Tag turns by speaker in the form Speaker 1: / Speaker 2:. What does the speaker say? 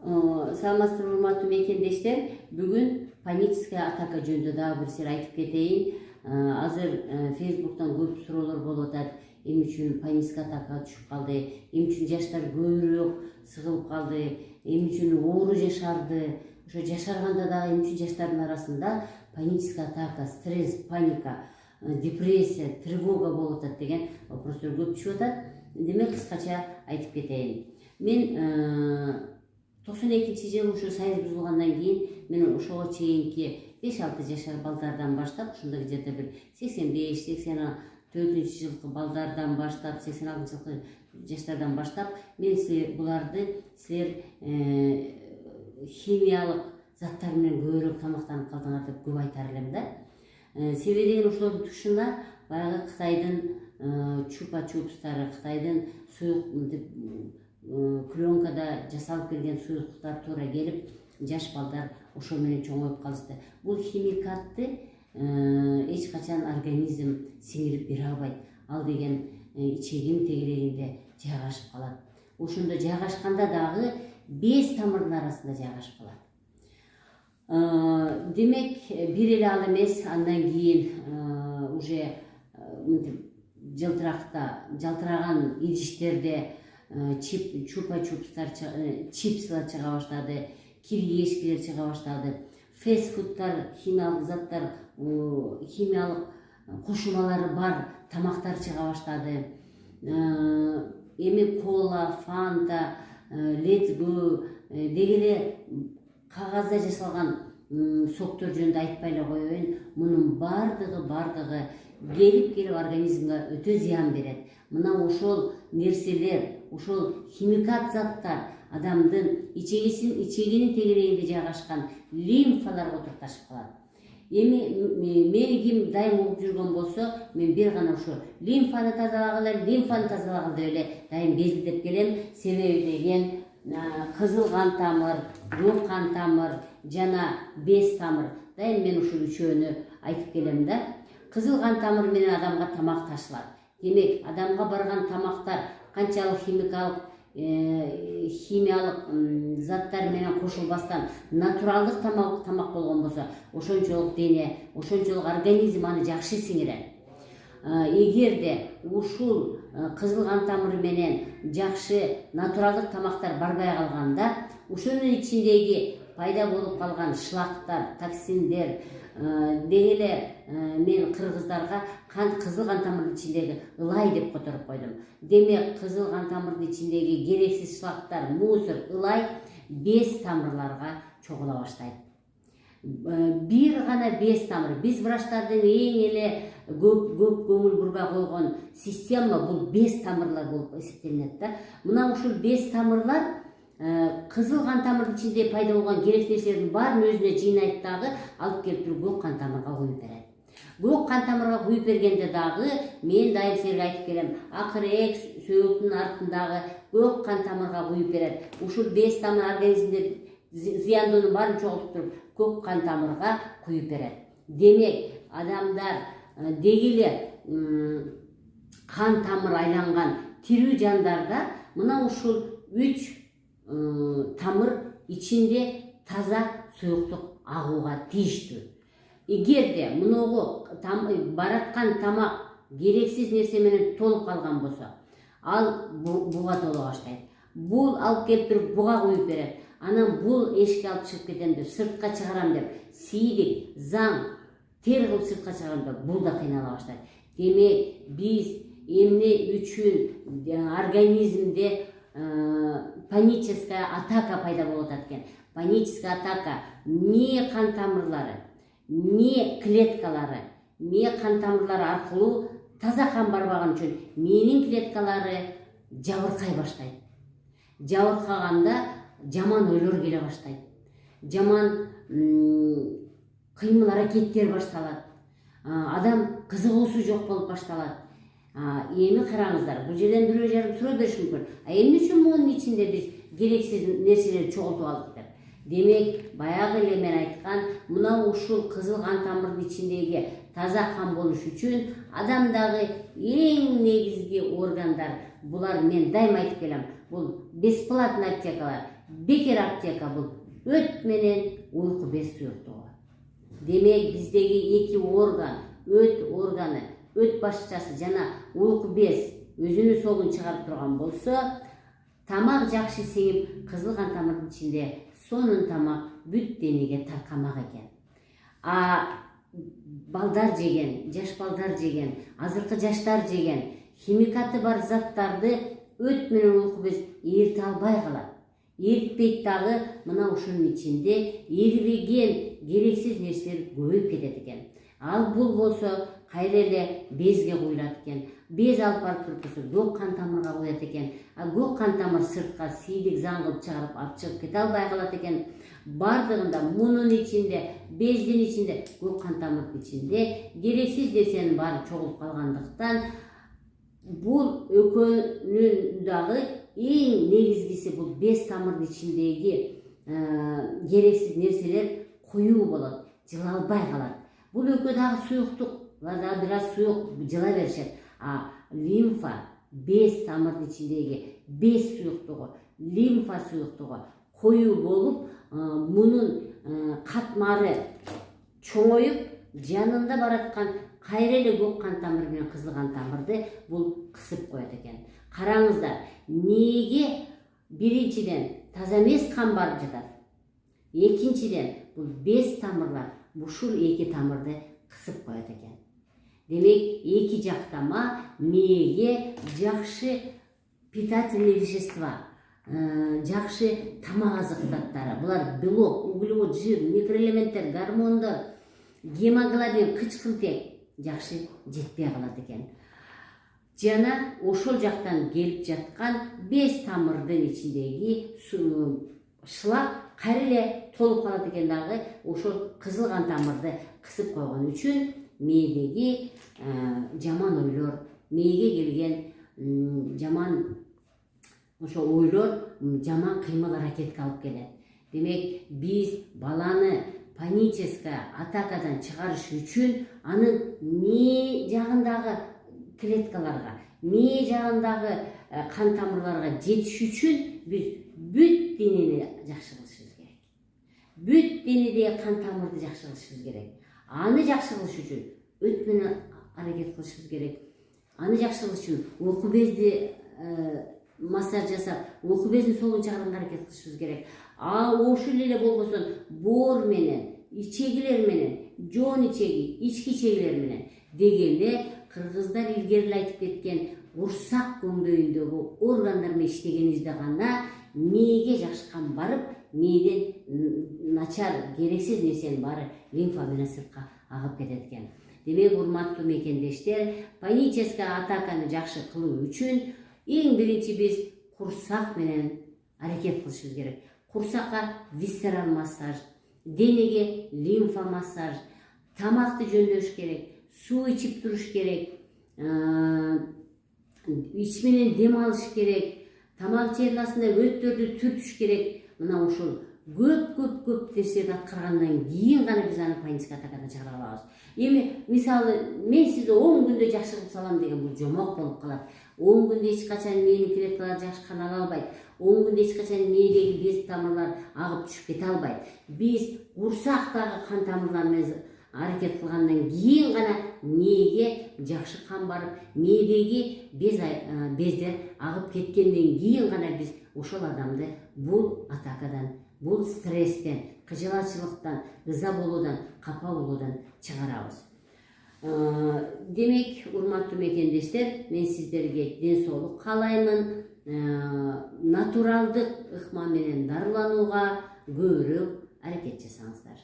Speaker 1: Саламатсыздарбы урматтуу мекендештер. Бүгүн паническая атака жөнүндө дагы бир сыр айтып кетейин. Азыр Facebook'тан көп суроолор болуп атат. Эмне үчүн паническая атака түшүп калды? Эмне үчүн жаштар көбүрөөк сыгылып калды? Эмне үчүн оору жашарды? Ошо жашарганда дагы эмне үчүн жаштардын арасында паническая атака, стресс, паника, депрессия, тревога болуп атат деген вопростор көп түшүп атат. Демек кыскача айтып кетейин. Мен 92-жылы ушу союз бузулгандан кийин мен ошого чейинки 5-6 жашар балдардан баштап, ушунда где-то бир 85-84 жылкы балдардан баштап, 86 жылкы жаштардан баштап мен буларды химиялык заттар менен көбүрөөк тамактанып калдыңар деп көп айтар элем да. Себеби деген ошолордун тушуна баягы Кытайдын чупа-чупстары, Кытайдын суюк пленкада жасалып келген суюктуктар туура келип, жаш балдар ошо менен чоңоюп калышты. Бул химикатты эч качан организм сиңирип бере албайт. Ал деген ичегин тегерегинде жайгашып калат. Ошондо жайгашканда дагы без тамырдын арасында жайгашып калат. Демек, бир эле ал эмес, андан кийин уже жалтыраган идиштерде чупа-чупстар, чипсылар чыга баштады, киргешкилер чыга баштады, фастфудтар, химиялык заттар, химиялык кошулмалары бар тамактар чыга баштады. Эми кола, фанта, let's go деги эле кагазда жасалган соктор жөнүндө айтпай эле коеюн. Мунун бардыгы келип организмге өтө зыян берет. Мына ошол нерселер, ошол химикат заттар адамдын ичегинин тегерегинде жайгашкан лимфаларга отурукташып калат. Эми мени ким дайым угуп жүргөн болсо, мен бир гана ошо лимфаны тазалаган деп эле дайым безилдеп келем. Себеби деген кызыл кан тамыр, көк кан тамыр жана без тамыр. Дайым мен ушул үчөөнү айтып келем да. Кызыл кан тамыр менен адамга тамак ташылат. Демек, адамга барган тамактар канчалык химиялык заттар менен кошулбастан натуралдык тамак болгон болсо, ошончолук дене, ошончолук организм аны жакшы сиңирет. Эгерде ушул кызыл кан тамыры менен жакшы натуралдык тамактар барбай калганда, ошонун ичиндеги пайда болуп калган шлактар, токсиндер деги эле мен кыргыздарга кызыл кан тамырдын ичиндеги ылай деп которуп койдум. Демек, кызыл кан тамырдын ичиндеги керексиз шлактар, мусор, ылай без тамырларга чогула баштайт. Бир гана без тамыр. Биз врачтардын эң эле көп көңүл бурбай койгон система бул без тамырлар болуп эсептелинет да. Мына ушул без тамырлар кызыл кан тамырдын ичинде пайда болгон керектүү нерселердин баарын өзүнө жыйнайт дагы алып келип туруп көк кан тамырга куюп берет. Көк кан тамырга куюп бергенде дагы мен дайым силерге айтып келем, акыры сөөктүн артындагы көк кан тамырга куюп берет. Ушул без тамыр организмде зыяндоонун баарын чогултуп туруп көк кан тамырга куюп берет. Демек, адамдар деги эле кан тамыр айланган тирүү жандарда мына ушул 3 тамыр ичинде таза суюктук агууга тийиштүү. Эгерде муногу бараткан тамак керексиз нерсе менен толуп калган болсо, ал буга толо баштайт. Бул алып келип туруп буга куюп берет. Анан бул эшикке алып чыгып кетем деп, сыртка чыгарам деп, сейдик, заң, тер кылып сыртка чыгарам деп, бул да кыйнала баштайт. Демек, биз эмне үчүн организмде паническая атака пайда болуп атат экен. Паническая атака мээ кан тамырлары, мээ клеткалары, мээ кан тамырлары аркылуу таза кан барбаган үчүн мээнин клеткалары жабыркай баштайт. Жабыркаганда жаман ойлор келе баштайт. Жаман кыймыл аракеттер башталат. Адам кызыгуусу жок болуп башталат. Эми караңыздар, бул жерден бирөө жарым суроо бериш мүмкүн. Эмне үчүн мунун ичинде биз керексиз нерселерди чогултуп алдык деп? Демек, баягы эле мен айткан, мына ушул кызыл кан тамырдын ичиндеги таза кан болуш үчүн адамдагы эң негизги органдар, булар мен дайым айтып келем, бул бесплатный аптекалар. бекер аптека бул өт менен уйку без суюктугу. Демек биздеги эки орган, өт органы, өт башчасы жана уйку без өзүнүн соолун чыгарып турган болсо, тамак жакшы сиңип, кызыл кан тамырдын ичинде сонун тамак бүт денеге таркамак экен. Балдар жеген, жаш балдар жеген, азыркы жаштар жеген химикаты бар заттарды өт менен уйку без эрите албай калат. Эритпейт дагы, мына ушунун ичинде эрибеген керексиз нерселер көбөйүп кетет экен. Ал бул болсо кайра эле безге куюлат экен. Без алып барып турса көк кан тамырга куят экен. Көк кан тамыр сыртка сийдик заңгылып чыгарып алып чыгып кете албай калат экен. Бардыгында мунун ичинде, бездин ичинде, көк кан тамырдын ичинде керексиз нерсенин баары чогулуп калгандыктан бул экөөнүн дагы эң негизгиси бул без тамырдын ичиндеги керексиз нерселер куюу болот, жыла албай калат. Бул экөө дагы суюктук, булар дагы бир аз суюк жыла беришет. Лимфа, без тамырдын ичиндеги без суюктугу, лимфа суюктугу коюу болуп, мунун катмары чоңоюп, жанында бараткан кайра эле көк кан тамыр менен кызыл кан тамырды бул кысып коет экен. Караңыздар, мээге биринчиден таза эмес кан барып жатат. Экинчиден бул без тамырлар ушул эки тамырды кысып коет экен. Демек, эки жактама мээге жакшы питательный вещества, жакшы тамак азык заттары, булар белок, углевод, жир, микроэлементтер, гормондор, гемоглобин, кычкылтек жакшы жетпей калат экен. Жана ошол жактан келип жаткан без тамырдын ичиндеги шлак кайра эле толуп калат экен дагы, ошол кызыл кан тамырды кысып койгон үчүн мээдеги жаман ойлор, мээге келген жаман ошо ойлор, жаман кыймыл аракетке алып келет. Демек, биз баланы паническая атакадан чыгарыш үчүн анын мээ жагындагы клеткаларга, мээ жагындагы кан тамырларга жетиш үчүн биз бүт денени жакшы кылышыбыз керек. Бүт денедеги кан тамырды жакшы кылышыбыз керек. Аны жакшы кылыш үчүн өт менен аракет кылышыбыз керек. Аны жакшы кылыш үчүн уйку безди массаж жасап, уйку бездин соолун чыгарганга аракет кылышыбыз керек. Ошол эле болбосо боор менен, ичегилер менен, жоон ичеги, ички ичегилер менен дегенде кыргыздар илгери эле айтып кеткен курсак көңдөйүндөгү органдар менен иштегенибизде гана мээге жакшы кан барып, мээден начар керексиз нерсенин баары лимфа менен сыртка агып кетет экен. Демек, урматтуу мекендештер, паническая атаканы жакшы кылуу үчүн эң биринчи биз курсак менен аракет кылышыбыз керек. Курсакка висцерал массаж, денеге лимфа массаж, тамакты жөндөш керек, суу ичип туруш керек, ич менен дем алыш керек, тамак жерласында өттөрдү түртүш керек. Мына ушул көп нерсени аткаргандан кийин гана биз аны паническая атакадан чыгара алабыз. Эми мисалы мен сизди 10 күндө жакшы кылып салам деген бул жомок болуп калат. 10 күндө эч качан мээнин клеткалары жакшы кан ала албайт. 10 күндө эч качан мээдеги без тамырлар агып түшүп кете албайт. Биз курсактагы кан тамырлар менен аракет кылгандан кийин гана мээге жакшы кан барып, мээдеги бездер агып кеткенден кийин гана биз ошол адамды бул атакадан, бул стресстен, кыжалачылыктан, ыза болуудан, капа болуудан чыгарабыз. Демек, урматтуу мекендештер, мен сиздерге ден соолук каалаймын. Натуралдык ыкма менен дарыланууга көбүрөөк аракет жасаңыздар.